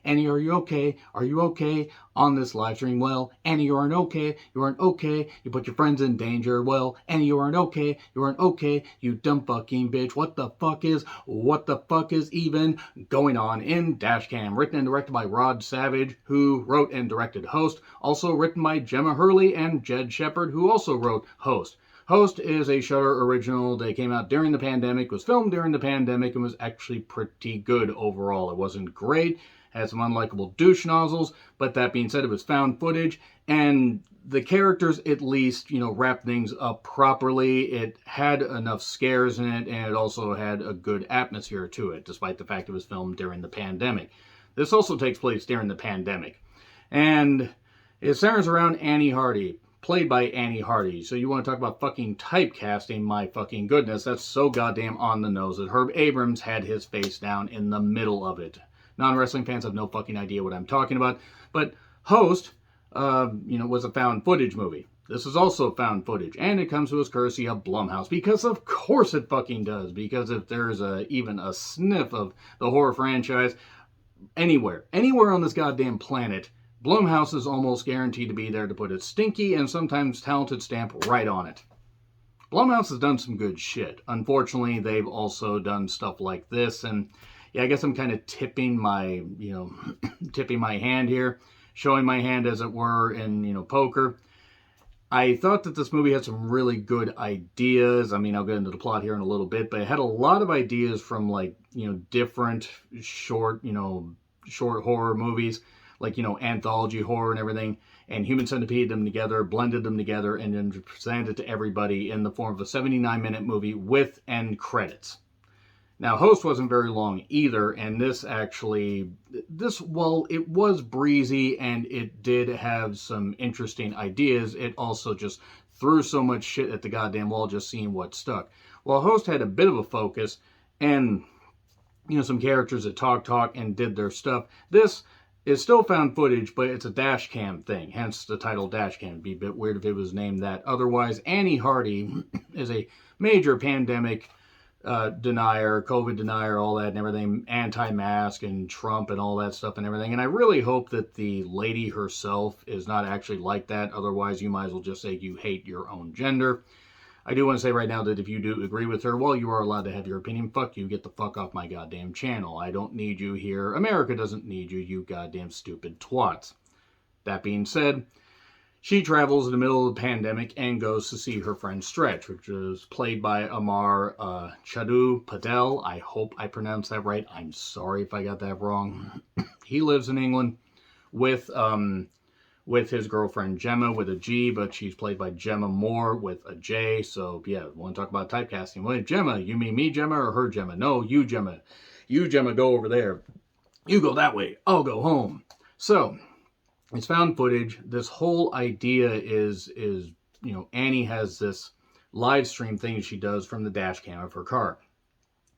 Annie, are you okay? Are you okay on this live stream? Well, Annie, you aren't okay. You aren't okay. You put your friends in danger. Well, Annie, you aren't okay. You aren't okay. You dumb fucking bitch. What the fuck is even going on in Dashcam? Written and directed by Rod Savage, who wrote and directed Host. Also written by Gemma Hurley and Jed Shepard, who also wrote Host. Host is a Shudder original that came out during the pandemic, was filmed during the pandemic, and was actually pretty good overall. It wasn't great, had some unlikable douche nozzles, but that being said, it was found footage, and the characters at least, wrapped things up properly. It had enough scares in it, and it also had a good atmosphere to it, despite the fact it was filmed during the pandemic. This also takes place during the pandemic, and it centers around Annie Hardy, played by Annie Hardy. So you want to talk about fucking typecasting? My fucking goodness, that's so goddamn on the nose that Herb Abrams had his face down in the middle of it. Non-wrestling fans have no fucking idea what I'm talking about. But Host, was a found footage movie. This is also found footage, and it comes to us courtesy of Blumhouse, because of course it fucking does. Because if there's even a sniff of the horror franchise anywhere on this goddamn planet, Blumhouse is almost guaranteed to be there to put its stinky and sometimes talented stamp right on it. Blumhouse has done some good shit. Unfortunately, they've also done stuff like this, and yeah, I guess I'm kind of tipping my hand here, showing my hand as it were in, poker. I thought that this movie had some really good ideas. I mean, I'll get into the plot here in a little bit, but it had a lot of ideas from different short horror movies, like, anthology horror and everything, and Human Centipede them together, blended them together, and then presented it to everybody in the form of a 79-minute movie with end credits. Now, Host wasn't very long either, and it was breezy, and it did have some interesting ideas. It also just threw so much shit at the goddamn wall, just seeing what stuck. Well, Host had a bit of a focus, and, some characters that talk and did their stuff. This is still found footage, but it's a Dashcam thing, hence the title Dashcam. It'd be a bit weird if it was named that. Otherwise, Annie Hardy is a major pandemic denier, COVID denier, all that and everything, anti-mask and Trump and all that stuff and everything. And I really hope that the lady herself is not actually like that. Otherwise, you might as well just say you hate your own gender. I do want to say right now that if you do agree with her, well, you are allowed to have your opinion. Fuck you. Get the fuck off my goddamn channel. I don't need you here. America doesn't need you, you goddamn stupid twats. That being said, she travels in the middle of the pandemic and goes to see her friend Stretch, which is played by Amar Chadu Patel. I hope I pronounced that right. I'm sorry if I got that wrong. He lives in England with his girlfriend Gemma with a G, but she's played by Gemma Moore with a J. So yeah, want to talk about typecasting? Wait, Gemma, you mean me, Gemma, or her, Gemma? No, you, Gemma. You, Gemma, go over there. You go that way. I'll go home. So it's found footage. This whole idea is Annie has this live stream thing she does from the dash cam of her car.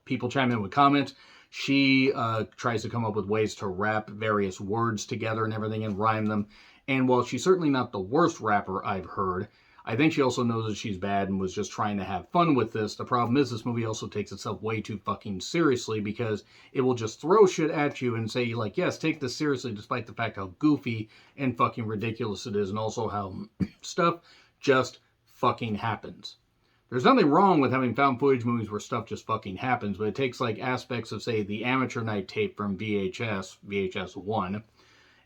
People chime in with comments. She tries to come up with ways to wrap various words together and everything and rhyme them. And while she's certainly not the worst rapper I've heard, I think she also knows that she's bad and was just trying to have fun with this. The problem is this movie also takes itself way too fucking seriously, because it will just throw shit at you and say, yes, take this seriously, despite the fact how goofy and fucking ridiculous it is, and also how stuff just fucking happens. There's nothing wrong with having found footage movies where stuff just fucking happens, but it takes aspects of, say, the Amateur Night tape from VHS 1,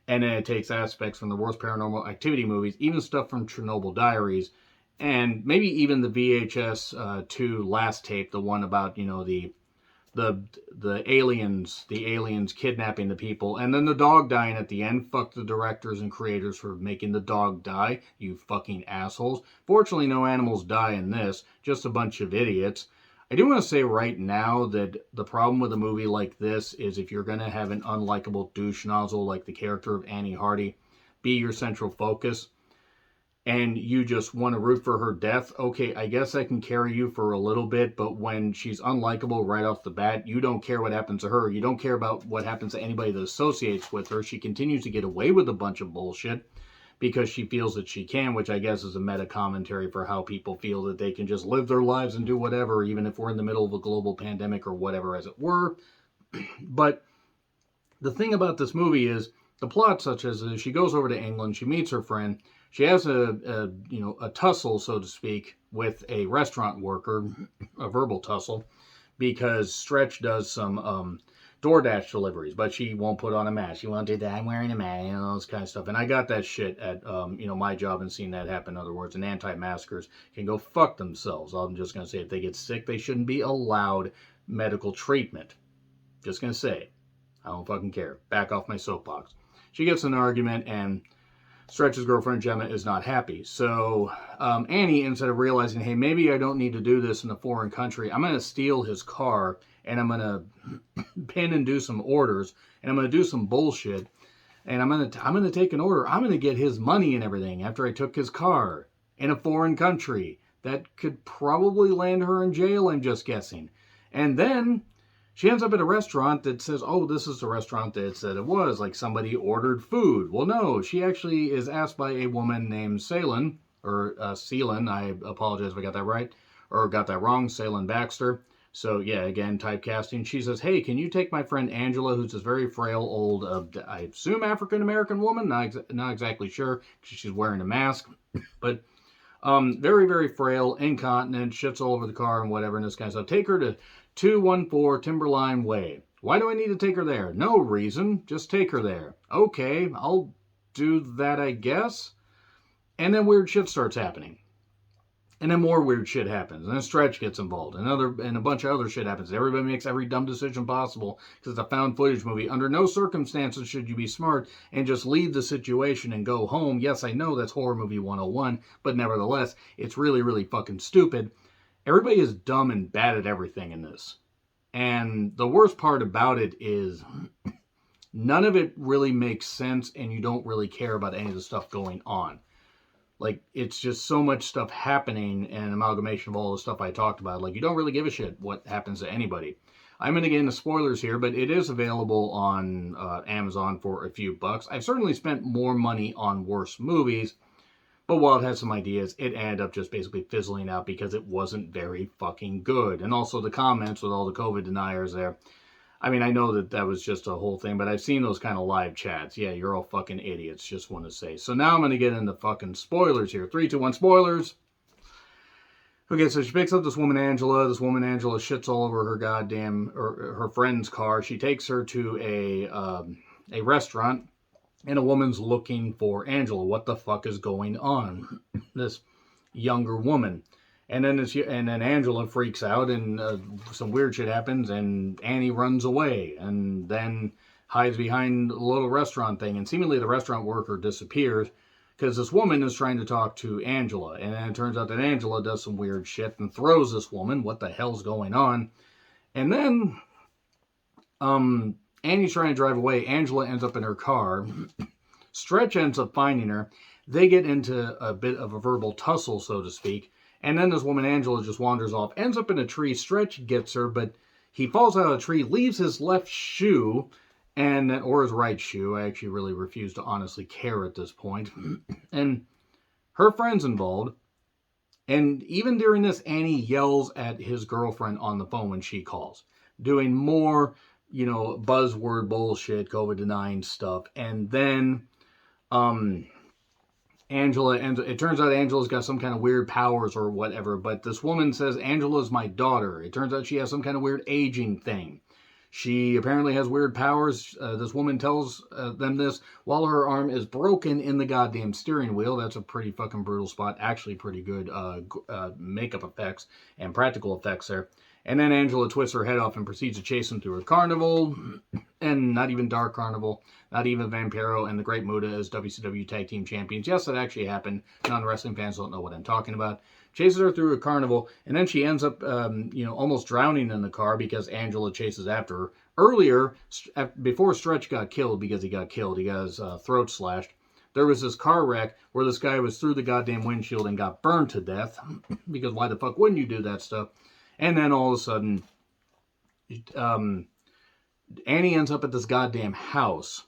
and then it takes aspects from the worst Paranormal Activity movies, even stuff from Chernobyl Diaries, and maybe even the VHS 2 last tape, the one about, the aliens kidnapping the people, and then the dog dying at the end. Fuck the directors and creators for making the dog die, you fucking assholes. Fortunately, no animals die in this, just a bunch of idiots. I do want to say right now that the problem with a movie like this is if you're going to have an unlikable douche nozzle like the character of Annie Hardy be your central focus, and you just want to root for her death, okay, I guess I can carry you for a little bit, but when she's unlikable right off the bat, you don't care what happens to her. You don't care about what happens to anybody that associates with her. She continues to get away with a bunch of bullshit because she feels that she can, which I guess is a meta commentary for how people feel that they can just live their lives and do whatever, even if we're in the middle of a global pandemic or whatever, as it were. But The thing about this movie is the plot, such as she goes over to England, she meets her friend, she has a tussle, so to speak, with a restaurant worker, a verbal tussle, because Stretch does some DoorDash deliveries, but she won't put on a mask. She won't do that. I'm wearing a mask, and all this kind of stuff. And I got that shit at my job and seen that happen. In other words, and anti-maskers can go fuck themselves. I'm just gonna say, if they get sick, they shouldn't be allowed medical treatment. Just gonna say, I don't fucking care. Back off my soapbox. She gets in an argument, and Stretch's girlfriend Gemma is not happy. So Annie, instead of realizing, hey, maybe I don't need to do this in a foreign country, I'm going to steal his car, and I'm going to pin and do some orders, and I'm going to do some bullshit, and I'm going to take an order. I'm going to get his money and everything after I took his car in a foreign country. That could probably land her in jail, I'm just guessing. And then she ends up at a restaurant that says, oh, this is the restaurant that said it was. Like somebody ordered food. Well, no, she actually is asked by a woman named Ceylon, or Ceylon, I apologize if I got that right, or got that wrong, Ceylon Baxter. So, yeah, again, typecasting. She says, hey, can you take my friend Angela, who's this very frail, old, I assume African-American woman? Not exactly sure, because she's wearing a mask. But very, very frail, incontinent, shits all over the car and whatever, and this kind of stuff. Take her to 214 Timberline Way. Why do I need to take her there? No reason. Just take her there. Okay, I'll do that, I guess. And then weird shit starts happening. And then more weird shit happens. And then Stretch gets involved. And a bunch of other shit happens. Everybody makes every dumb decision possible because it's a found footage movie. Under no circumstances should you be smart and just leave the situation and go home. Yes, I know that's horror movie 101, but nevertheless, it's really, really fucking stupid. Everybody is dumb and bad at everything in this. And the worst part about it is none of it really makes sense and you don't really care about any of the stuff going on. Like, it's just so much stuff happening and an amalgamation of all the stuff I talked about. Like, you don't really give a shit what happens to anybody. I'm going to get into spoilers here, but it is available on Amazon for a few bucks. I've certainly spent more money on worse movies, but while it had some ideas, it ended up just basically fizzling out because it wasn't very fucking good. And also the comments with all the COVID deniers there. I mean, I know that was just a whole thing, but I've seen those kind of live chats. Yeah, you're all fucking idiots, just want to say. So now I'm going to get into fucking spoilers here. 3, 2, 1, spoilers. Okay, so she picks up this woman Angela. This woman Angela shits all over her goddamn, or her friend's car. She takes her to a restaurant, and a woman's looking for Angela. What the fuck is going on? This younger woman. And then Angela freaks out, and some weird shit happens, and Annie runs away, and then hides behind a little restaurant thing, and seemingly the restaurant worker disappears, because this woman is trying to talk to Angela, and then it turns out that Angela does some weird shit and throws this woman. What the hell's going on? And then Annie's trying to drive away. Angela ends up in her car. Stretch ends up finding her. They get into a bit of a verbal tussle, so to speak. And then this woman, Angela, just wanders off, ends up in a tree. Stretch gets her, but he falls out of the tree, leaves his left shoe, or his right shoe. I actually really refuse to honestly care at this point. And her friend's involved. And even during this, Annie yells at his girlfriend on the phone when she calls, doing more, buzzword bullshit, COVID denying stuff. And then Angela, and it turns out Angela's got some kind of weird powers or whatever, but this woman says, Angela's my daughter. It turns out she has some kind of weird aging thing. She apparently has weird powers. This woman tells them this while her arm is broken in the goddamn steering wheel. That's a pretty fucking brutal spot. Actually pretty good makeup effects and practical effects there. And then Angela twists her head off and proceeds to chase him through a carnival. And not even Dark Carnival, not even Vampiro and the Great Muta as WCW Tag Team Champions. Yes, that actually happened. Non-wrestling fans don't know what I'm talking about. Chases her through a carnival, and then she ends up, almost drowning in the car because Angela chases after her. Earlier, before Stretch got killed, because he got his throat slashed, there was this car wreck where this guy was through the goddamn windshield and got burned to death. Because why the fuck wouldn't you do that stuff? And then all of a sudden, Annie ends up at this goddamn house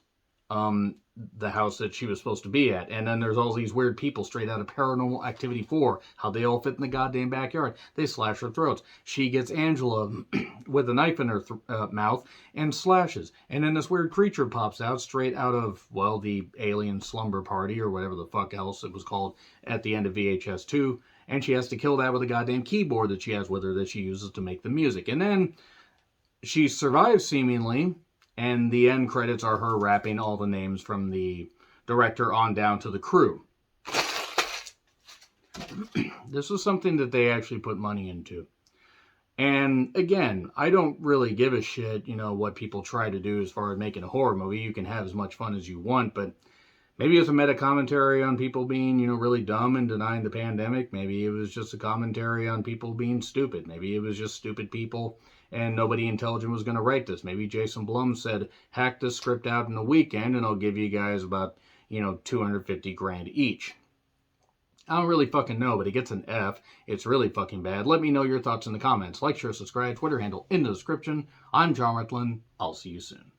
the house that she was supposed to be at. And then there's all these weird people straight out of Paranormal Activity 4. How they all fit in the goddamn backyard. They slash her throats. She gets Angela with a knife in her mouth and slashes. And then this weird creature pops out straight out of, well, the alien slumber party or whatever the fuck else it was called at the end of VHS 2. And she has to kill that with a goddamn keyboard that she has with her that she uses to make the music. And then she survives seemingly. And the end credits are her rapping all the names from the director on down to the crew. This was something that they actually put money into. And again, I don't really give a shit, what people try to do as far as making a horror movie. You can have as much fun as you want, but maybe it's a meta commentary on people being, really dumb and denying the pandemic. Maybe it was just a commentary on people being stupid. Maybe it was just stupid people and nobody intelligent was going to write this. Maybe Jason Blum said, hack this script out in a weekend and I'll give you guys about, $250,000 each. I don't really fucking know, but it gets an F. It's really fucking bad. Let me know your thoughts in the comments. Like, share, subscribe, Twitter handle in the description. I'm John Ritlin. I'll see you soon.